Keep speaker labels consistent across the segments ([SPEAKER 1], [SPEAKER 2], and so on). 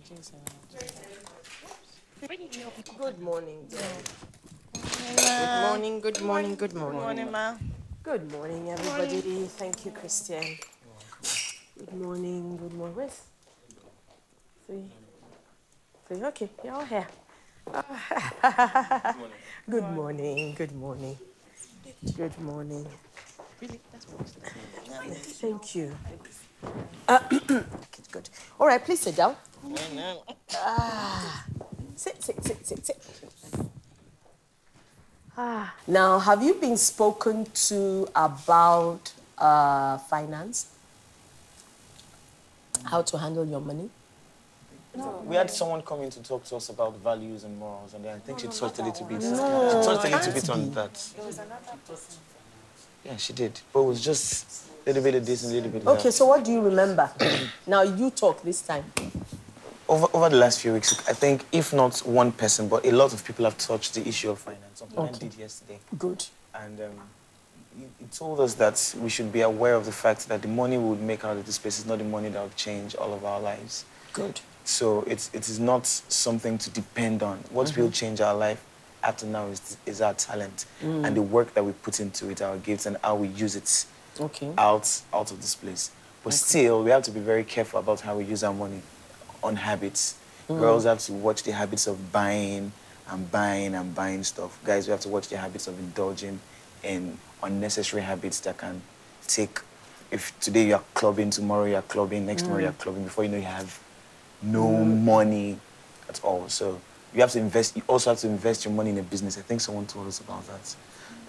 [SPEAKER 1] Good morning, dear. Good morning, good morning, good morning.
[SPEAKER 2] Good morning, ma.
[SPEAKER 1] Good morning, everybody. Thank you, Christian. Good morning, good morning. Where's three? Okay, you're all here. Good morning, good morning. Good morning.
[SPEAKER 2] Really? That's what
[SPEAKER 1] Thank you. Good. All right, please sit down. Sit. Now, have you been spoken to about finance? How to handle your money?
[SPEAKER 3] No. We had someone come in to talk to us about values and morals, and then I think she touched a little bit.
[SPEAKER 1] No,
[SPEAKER 3] She touched a little bit on that.
[SPEAKER 2] There was another person.
[SPEAKER 3] Yeah, she did. But it was just a little bit of this and a little bit of that.
[SPEAKER 1] Okay, so what do you remember? Now, you talk this time.
[SPEAKER 3] Over the last few weeks, I think, if not one person, but a lot of people have touched the issue of finance. Something I did yesterday.
[SPEAKER 1] Good.
[SPEAKER 3] And he told us that we should be aware of the fact that the money we would make out of this place is not the money that will change all of our lives.
[SPEAKER 1] Good.
[SPEAKER 3] So it is not something to depend on. What will change our life after now is our talent and the work that we put into it, our gifts, and how we use it out of this place. But still, we have to be very careful about how we use our money on habits. Girls have to watch the habits of buying and buying stuff. Guys, we have to watch the habits of indulging in unnecessary habits that can take, if today you are clubbing, tomorrow you are clubbing, next tomorrow you are clubbing, before you know you have no money at all. So you have to invest, you also have to invest your money in a business. I think someone told us about that.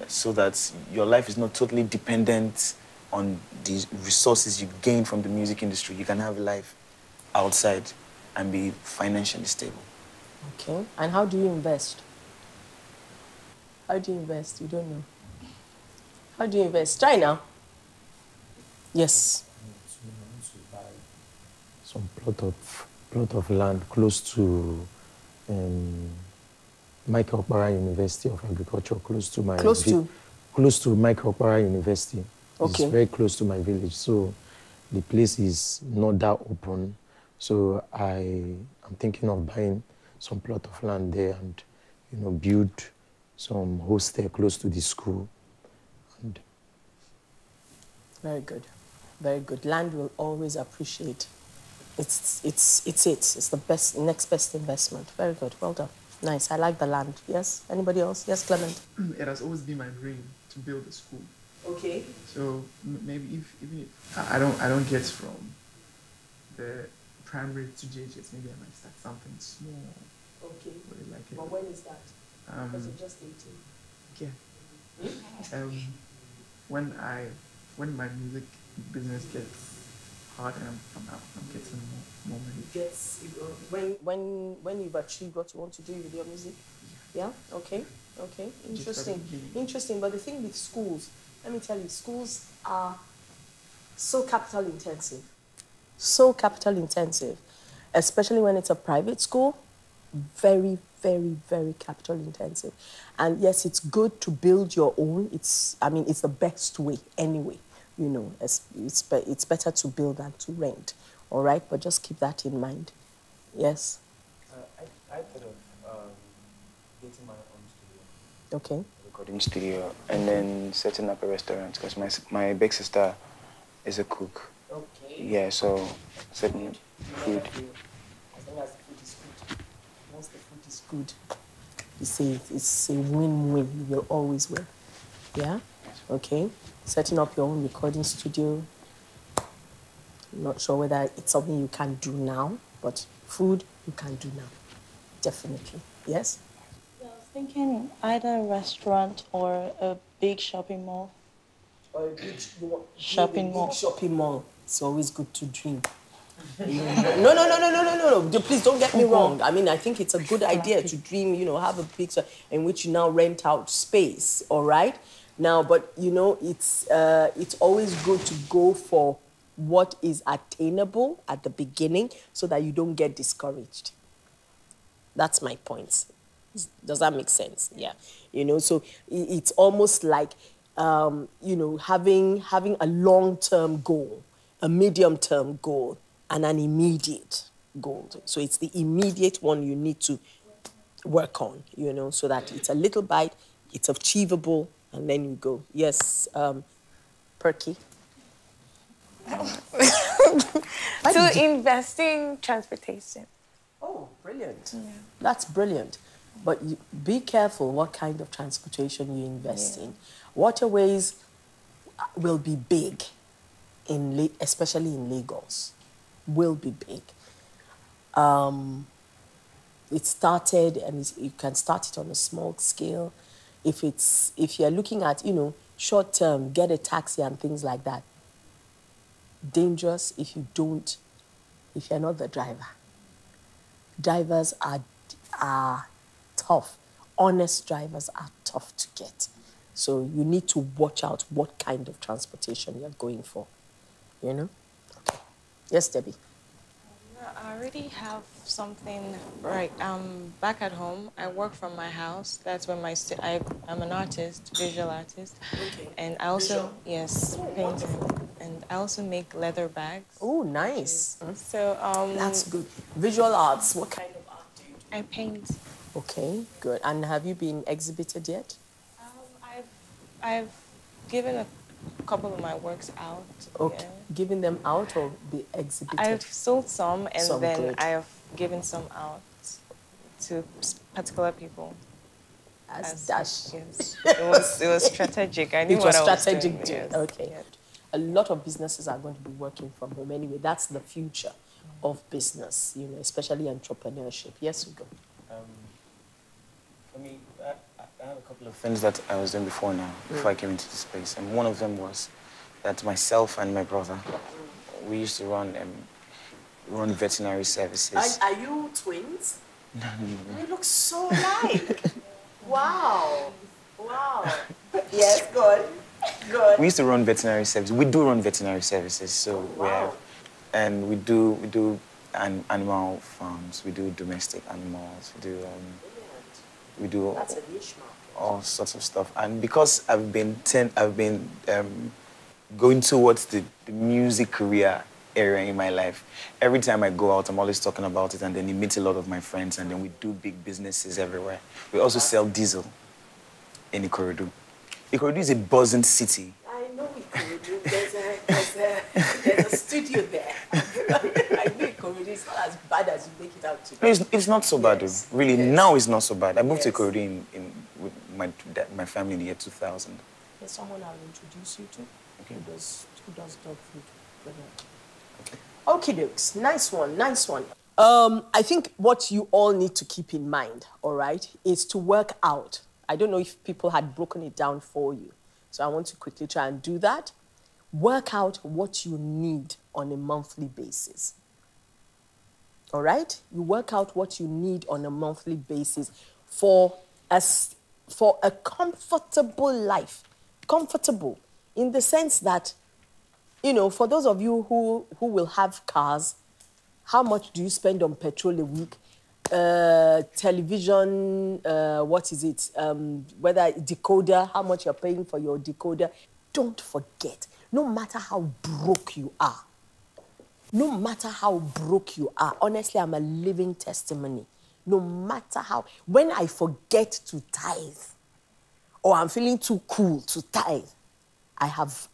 [SPEAKER 3] So that your life is not totally dependent on the resources you gain from the music industry. You can have a life outside and be financially stable.
[SPEAKER 1] Okay. And how do you invest? How do you invest? You don't know. How do you invest? Try now. Yes.
[SPEAKER 4] Some plot of land close to Michael Okpara University of Agriculture, close to Michael Okpara University.
[SPEAKER 1] Okay.
[SPEAKER 4] It's very close to my village, so the place is not that open. So I'm thinking of buying some plot of land there and, you know, build some hostel close to the school. And
[SPEAKER 1] very good. Very good. Land will always appreciate. It's the best, next best investment. Very good. Well done. Nice. I like the land. Yes? Anybody else? Yes, Clement?
[SPEAKER 5] It has always been my dream to build a school.
[SPEAKER 1] Okay.
[SPEAKER 5] So maybe even if I don't get from the primary to JHS, maybe I might start something small.
[SPEAKER 1] Okay.
[SPEAKER 5] Like
[SPEAKER 1] but when is that? Because you're just 18.
[SPEAKER 5] Yeah. When my music business gets hard and I'm getting more money.
[SPEAKER 1] When you've achieved what you want to do with your music? Yeah? Okay. Okay. Interesting. But the thing with schools, let me tell you, schools are so capital intensive. So capital intensive. Especially when it's a private school. Very, very, very capital intensive. And yes, it's good to build your own. It's the best way anyway. You know, it's better to build than to rent. All right? But just keep that in mind. Yes?
[SPEAKER 3] I thought of getting my own studio.
[SPEAKER 1] Okay.
[SPEAKER 3] Recording studio, and then setting up a restaurant, because my big sister is a cook.
[SPEAKER 1] Okay.
[SPEAKER 3] Yeah, so setting up food.
[SPEAKER 1] As long as the food is good. Once the food is good, it's a win-win. You will always win. Yeah?
[SPEAKER 3] Yes.
[SPEAKER 1] Okay. Setting up your own recording studio. I'm not sure whether it's something you can do now, but food you can do now. Definitely. Yes?
[SPEAKER 2] Yeah, I was thinking either a restaurant or a big shopping mall.
[SPEAKER 1] Or a big
[SPEAKER 2] shopping mall.
[SPEAKER 1] Big shopping mall. It's always good to dream. No. Please don't get me wrong. I mean, I think it's a good idea to dream, you know, have a big in which you now rent out space, all right? Now, but, you know, it's always good to go for what is attainable at the beginning so that you don't get discouraged. That's my point. Does that make sense? Yeah. You know, so it's almost like, you know, having a long-term goal, a medium-term goal, and an immediate gold. So it's the immediate one you need to work on, you know, so that it's a little bite, it's achievable, and then you go. Yes, Perky.
[SPEAKER 6] To investing transportation.
[SPEAKER 1] Oh, brilliant.
[SPEAKER 6] Yeah.
[SPEAKER 1] That's brilliant. But be careful what kind of transportation you invest in. Waterways will be big, especially in Lagos, will be big. It started, and you can start it on a small scale. If you're looking at, you know, short term, get a taxi and things like that. Dangerous if you're not the driver. Drivers are tough. Honest drivers are tough to get. So you need to watch out what kind of transportation you're going for, you know? Okay. Yes, Debbie?
[SPEAKER 6] I already have something, right, back at home. I work from my house. That's where I'm an artist, visual artist.
[SPEAKER 1] Okay.
[SPEAKER 6] And I also, yes, painting. And I also make leather bags.
[SPEAKER 1] Oh, nice.
[SPEAKER 6] So,
[SPEAKER 1] that's good. Visual arts, what kind of art do you do?
[SPEAKER 6] I paint.
[SPEAKER 1] Okay, good. And have you been exhibited yet?
[SPEAKER 6] I've given a couple of my works out.
[SPEAKER 1] Okay.
[SPEAKER 6] Yeah.
[SPEAKER 1] Giving them out or be exhibited?
[SPEAKER 6] I've sold some, and then
[SPEAKER 1] good.
[SPEAKER 6] I have given some out to particular people.
[SPEAKER 1] Yes.
[SPEAKER 6] It was strategic. I knew
[SPEAKER 1] it
[SPEAKER 6] what
[SPEAKER 1] was
[SPEAKER 6] I was
[SPEAKER 1] strategic.
[SPEAKER 6] doing. Yes.
[SPEAKER 1] Okay.
[SPEAKER 6] Yes.
[SPEAKER 1] A lot of businesses are going to be working from home anyway. That's the future of business, you know, especially entrepreneurship. Yes, we go.
[SPEAKER 3] For me, I have a couple of things that I was doing before now, before I came into this space. And one of them was that myself and my brother, we used to run veterinary services.
[SPEAKER 1] Are you twins?
[SPEAKER 3] No.
[SPEAKER 1] You look so alike. Wow. Yes, good.
[SPEAKER 3] We used to run veterinary services. We do run veterinary services, so we do animal farms. We do domestic animals. We do
[SPEAKER 1] That's a niche market.
[SPEAKER 3] All sorts of stuff. And because I've been going towards the music career area in my life, every time I go out, I'm always talking about it, and then you meet a lot of my friends, and then we do big businesses everywhere. We also sell diesel in Ikorodu. Ikorodu is a buzzing city.
[SPEAKER 1] I know Ikorodu. There's a studio there. I know Ikorodu is not as bad as you make it out to be.
[SPEAKER 3] No, it's not so bad.
[SPEAKER 1] Yes.
[SPEAKER 3] Really,
[SPEAKER 1] Yes.
[SPEAKER 3] now it's not so bad. I moved to Ikorodu with my family in the year 2000.
[SPEAKER 1] There's someone I'll introduce you to.
[SPEAKER 3] Okay.
[SPEAKER 1] Who does dog food. Okay, dokes. Nice one. I think what you all need to keep in mind, all right, is to work out. I don't know if people had broken it down for you, so I want to quickly try and do that. Work out what you need on a monthly basis. All right? You work out what you need on a monthly basis for a comfortable life. Comfortable in the sense that, you know, for those of you who will have cars, how much do you spend on petrol a week? Television, what is it? Whether decoder, how much you're paying for your decoder. Don't forget, no matter how broke you are, honestly, I'm a living testimony. No matter how, when I forget to tithe, or I'm feeling too cool to tithe, I have,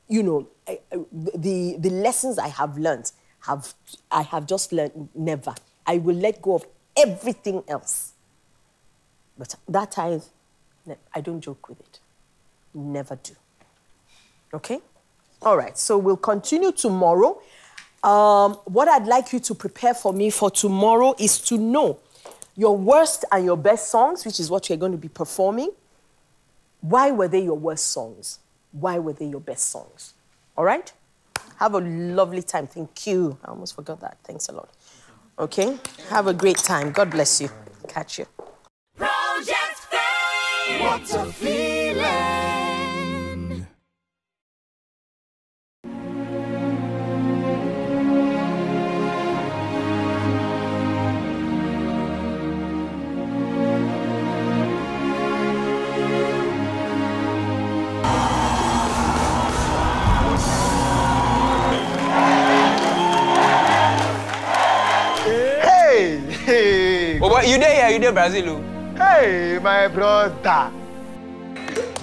[SPEAKER 1] you know, the lessons I have learned, I have just learned never. I will let go of everything else. But that tithe, I don't joke with it. Never do. Okay? All right, so we'll continue tomorrow. What I'd like you to prepare for me for tomorrow is to know your worst and your best songs, which is what you're going to be performing. Why were they your worst songs? Why were they your best songs? All right? Have a lovely time. Thank you. I almost forgot that. Thanks a lot. Okay? Have a great time. God bless you. Catch you.
[SPEAKER 7] Project Fame! What a feeling!
[SPEAKER 8] you there, Brazil.
[SPEAKER 9] Hey, my brother.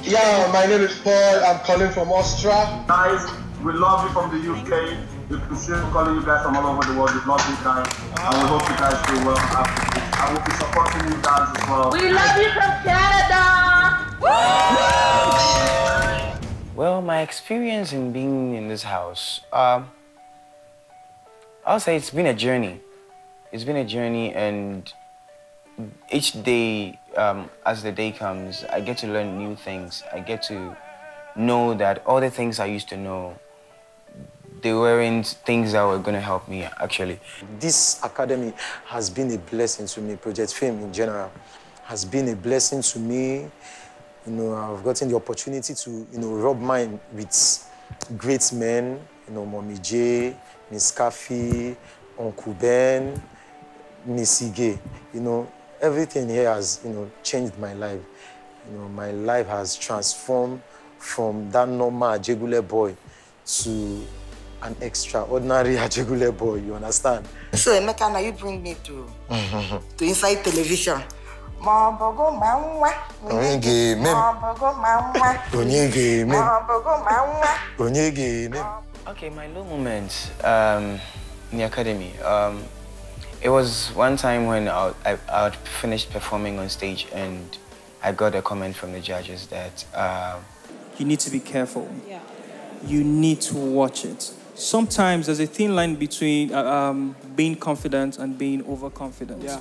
[SPEAKER 10] Yeah, my name is Paul. I'm calling from Austria.
[SPEAKER 11] Guys, we love you from the UK. We appreciate calling you guys from all over the world. We've not been kind. And we hope you guys do well after this. I will be supporting you guys as well.
[SPEAKER 7] We love you from Canada!
[SPEAKER 8] Well, my experience in being in this house, I'll say it's been a journey. It's been a journey, and each day, as the day comes, I get to learn new things. I get to know that all the things I used to know, they weren't things that were going to help me, actually.
[SPEAKER 4] This academy has been a blessing to me. Project Fame in general has been a blessing to me. You know, I've gotten the opportunity to, you know, rub mind with great men, you know, Mommy J, Miss Kaffy, Uncle Ben, Miss Ige. You know, everything here has, you know, changed my life. You know, my life has transformed from that normal Ajegule boy to an extraordinary Ajegule boy, you understand?
[SPEAKER 12] So, Emeka, now you bring me to inside television.
[SPEAKER 8] Okay, my low moment in the academy. It was one time when I had finished performing on stage and I got a comment from the judges that
[SPEAKER 13] you need to be careful. Yeah. You need to watch it. Sometimes there's a thin line between being confident and being overconfident. Yeah.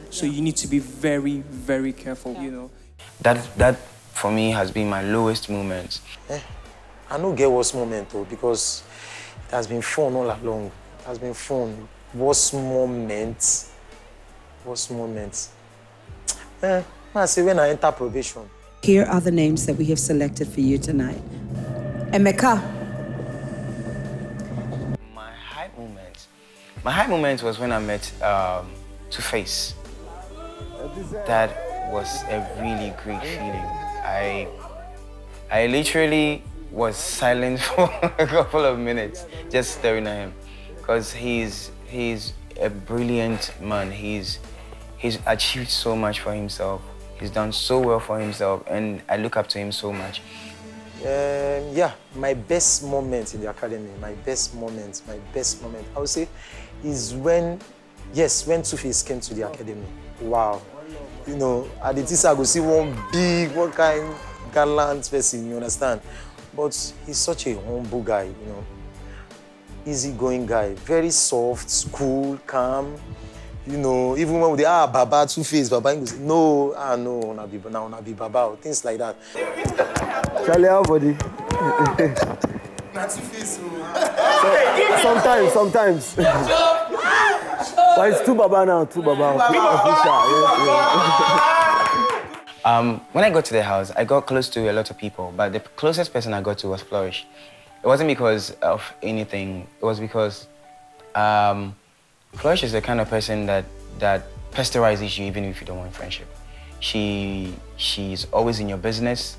[SPEAKER 13] So you need to be very, very careful, you know.
[SPEAKER 8] That for me has been my lowest moment.
[SPEAKER 4] I don't get worst moment though, because it has been fun all along. It has been fun. Worst moment? Worst moment? I say when I enter probation.
[SPEAKER 14] Here are the names that we have selected for you tonight. Emeka.
[SPEAKER 8] My high moment was when I met Two-Face. That was a really great feeling. I literally was silent for a couple of minutes, just staring at him, because he's a brilliant man. He's achieved so much for himself. He's done so well for himself, and I look up to him so much.
[SPEAKER 4] Yeah, my best moment in the academy, my best moment, I would say, is when Two-Face came to the academy. Wow. You know, at the TISA, I go see one kind gallant person, you understand? But he's such a humble guy, you know. Easygoing guy, very soft, cool, calm. You know, even when they Baba, Two-Face, Baba, he goes, no, no, na be Baba, things like that.
[SPEAKER 9] Charlie, how body? Sometimes. But it's two Baba now,
[SPEAKER 8] When I got to the house, I got close to a lot of people, but the closest person I got to was Flourish. It wasn't because of anything. It was because Flourish is the kind of person that pesterizes you even if you don't want friendship. She's always in your business.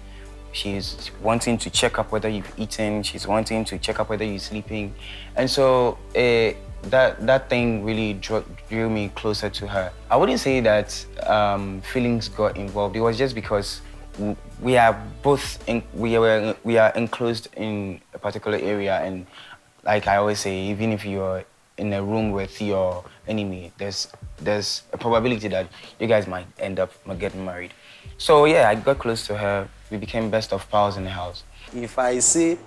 [SPEAKER 8] She's wanting to check up whether you've eaten. She's wanting to check up whether you're sleeping. And so that thing really drew me closer to her. I wouldn't say that feelings got involved. It was just because we are enclosed in a particular area, and like I always say, even if you're in a room with your enemy, there's a probability that you guys might end up getting married. So yeah, I got close to her. We became best of pals in the house.
[SPEAKER 4] If I say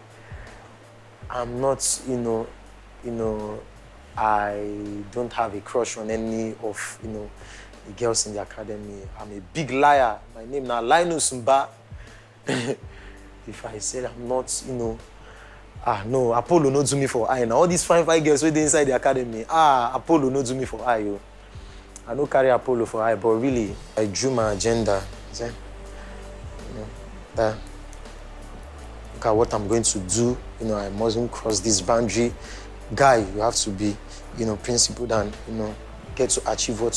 [SPEAKER 4] I'm not, you know, I don't have a crush on any of, you know, the girls in the academy, I'm a big liar. My name now Linus Mba. If I say I'm not, you know, no, Apollo no do me for eye. Now all these fine girls who inside the academy, Apollo no do me for eye. Yo. I don't carry Apollo for eye, but really, I drew my agenda. See? Look at what I'm going to do. You know, I mustn't cross this boundary. Guy, you have to be, you know, principled and, you know, get to achieve what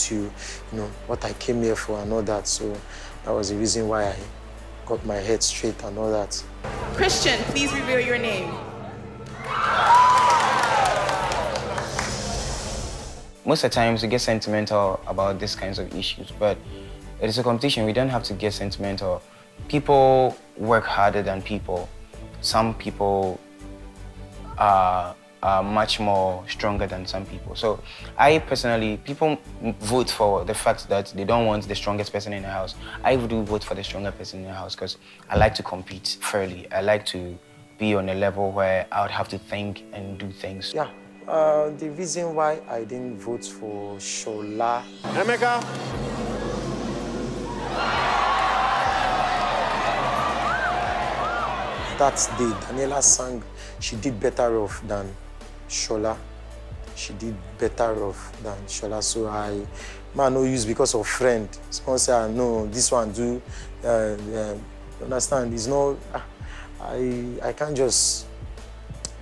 [SPEAKER 4] what I came here for and all that. So that was the reason why I got my head straight and all that.
[SPEAKER 15] Christian, please reveal your name.
[SPEAKER 8] most of the times we get sentimental about these kinds of issues, but it is a competition. We don't have to get sentimental. People work harder than people. Some people are much more stronger than some people. So I personally, people vote for the fact that they don't want the strongest person in the house. I do vote for the stronger person in the house because I like to compete fairly. I like to be on a level where I would have to think and do things.
[SPEAKER 4] Yeah, the reason why I didn't vote for Shola.
[SPEAKER 9] Emeka.
[SPEAKER 4] That day, Daniela sang, she did better off than Shola. She did better off than Shola. So I no use because of friend. Someone say, no, this one do, understand, it's no, I can't just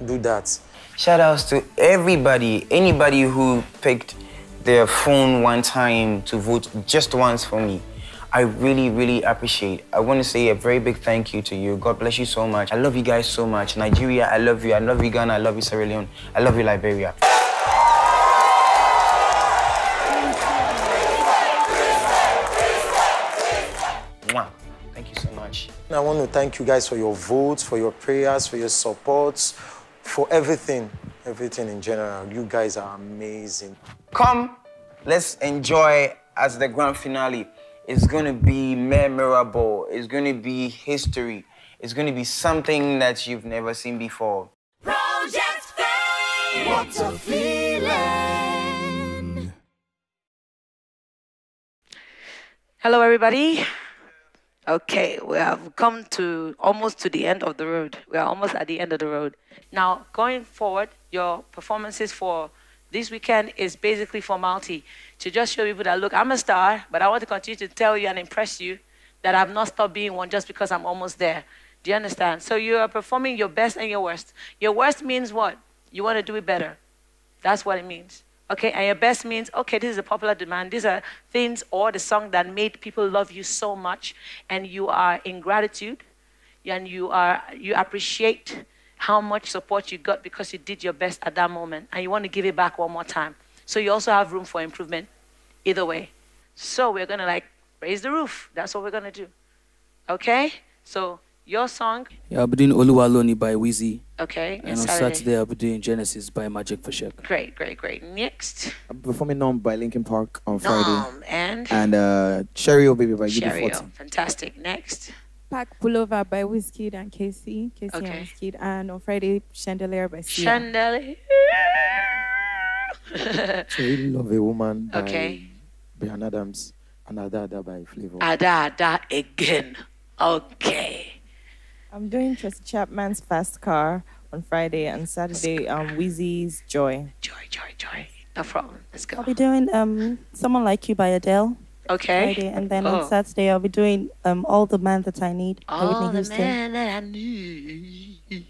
[SPEAKER 4] do that.
[SPEAKER 8] Shout outs to everybody, anybody who picked their phone one time to vote just once for me. I really, really appreciate. I want to say a very big thank you to you. God bless you so much. I love you guys so much. Nigeria, I love you. I love you, Ghana. I love you, Sierra Leone. I love you, Liberia. Mwah. Thank you so much.
[SPEAKER 4] I want to thank you guys for your votes, for your prayers, for your support, for everything. Everything in general. You guys are amazing.
[SPEAKER 8] Come, let's enjoy as the grand finale. It's going to be memorable. It's going to be history. It's going to be something that you've never seen before.
[SPEAKER 16] Project Fame! What a feeling!
[SPEAKER 17] Hello, everybody. Okay, we have come to almost to the end of the road. We are almost at the end of the road. Now, going forward, your performances for this weekend is basically formality to just show people that, look, I'm a star, but I want to continue to tell you and impress you that I've not stopped being one just because I'm almost there. Do you understand? So you are performing your best and your worst. Your worst means what? You want to do it better. That's what it means. Okay, and your best means, okay, this is a popular demand. These are things or the song that made people love you so much, and you are in gratitude, and you appreciate how much support you got because you did your best at that moment, and you want to give it back one more time. So you also have room for improvement either way. So we're going to like raise the roof. That's what we're going to do. Okay? So your song.
[SPEAKER 18] Yeah, I'll be doing Oluwaloni by Wheezy.
[SPEAKER 17] Okay.
[SPEAKER 18] And on Saturday, I'll be doing Genesis by Magic for Shek.
[SPEAKER 17] Great, great, great. Next.
[SPEAKER 5] I'll be performing Nom by Linkin Park on Friday.
[SPEAKER 17] And
[SPEAKER 5] Cherry Baby by
[SPEAKER 17] UB40. Fantastic. Next.
[SPEAKER 19] Pack Pullover by Wizkid and Casey and Wizkid. And on Friday, Chandelier by Sia.
[SPEAKER 17] Chandelier.
[SPEAKER 4] I really love a woman by Brian Adams and Ada by Flavor.
[SPEAKER 17] Ada again. Okay.
[SPEAKER 19] I'm doing Tracy Chapman's Fast Car on Friday and Saturday, Wheezy's Joy.
[SPEAKER 17] Joy. No problem. Let's go.
[SPEAKER 2] I'll be doing Someone Like You by Adele.
[SPEAKER 17] Okay.
[SPEAKER 2] Friday, and then on Saturday, I'll be doing All the Man That I Need by
[SPEAKER 17] All
[SPEAKER 2] Whitney
[SPEAKER 17] the
[SPEAKER 2] Houston.
[SPEAKER 17] Man That I Need.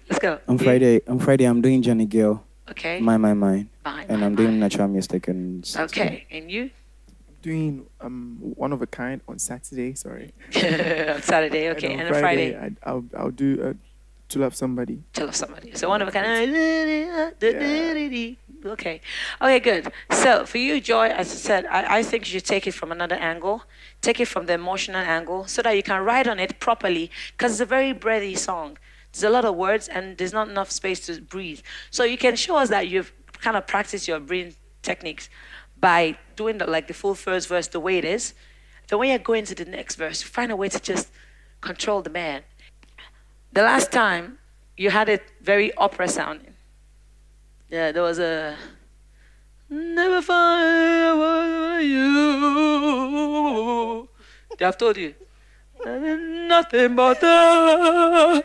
[SPEAKER 17] Let's go.
[SPEAKER 18] On Friday, I'm doing Johnny Gill.
[SPEAKER 17] Okay.
[SPEAKER 18] My.
[SPEAKER 17] And
[SPEAKER 18] I'm doing Natural Mystic and
[SPEAKER 17] okay. And you?
[SPEAKER 5] Doing One of a Kind on Saturday. Sorry.
[SPEAKER 17] On Saturday, okay. And on Friday,
[SPEAKER 5] I'll do To Love Somebody.
[SPEAKER 17] To Love Somebody. So One of a Kind. Okay. Okay, good. So for you, Joy, as I said, I think you should take it from another angle. Take it from the emotional angle so that you can write on it properly, because it's a very breathy song. There's a lot of words and there's not enough space to breathe. So you can show us that you've kind of practiced your breathing techniques by doing the full first verse the way it is. Then when you're going to the next verse, you find a way to just control the man. The last time you had it very opera sounding. Yeah, there was a never find you. I've told you. Nothing but the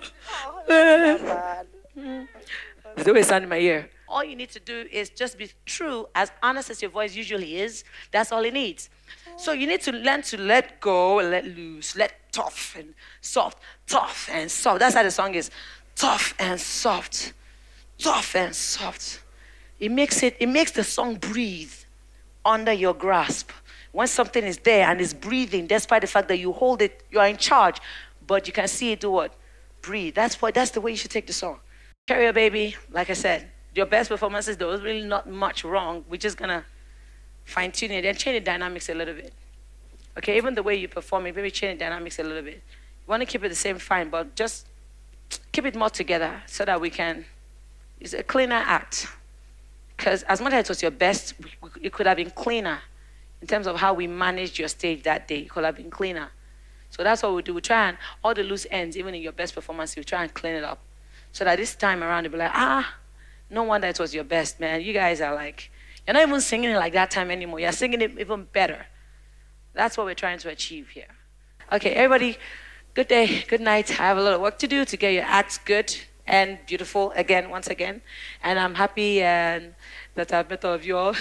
[SPEAKER 17] it's the way it sounded in my ear. All you need to do is just be true, as honest as your voice usually is. That's all it needs. So you need to learn to let go and let loose, let tough and soft, tough and soft. That's how the song is. Tough and soft, tough and soft. It makes the song breathe under your grasp. When something is there and is breathing, despite the fact that you hold it, you are in charge, but you can see it do what? Breathe. That's the way you should take the song. Carry Baby, like I said, your best performances, there was really not much wrong. We're just going to fine-tune it and change the dynamics a little bit. Okay, even the way you perform it, maybe change the dynamics a little bit. You want to keep it the same, fine, but just keep it more together so that we can, it's a cleaner act. Because as much as it was your best, it could have been cleaner in terms of how we managed your stage that day. It could have been cleaner. So that's what we do. We try and, all the loose ends, even in your best performance, we try and clean it up. So that this time around, they'll be like, no wonder it was your best, man. You guys are like, you're not even singing it like that time anymore. You're singing it even better. That's what we're trying to achieve here. Okay, everybody, good day, good night. I have a lot of work to do to get your acts good and beautiful again, once again. And I'm happy that I've met all of you all.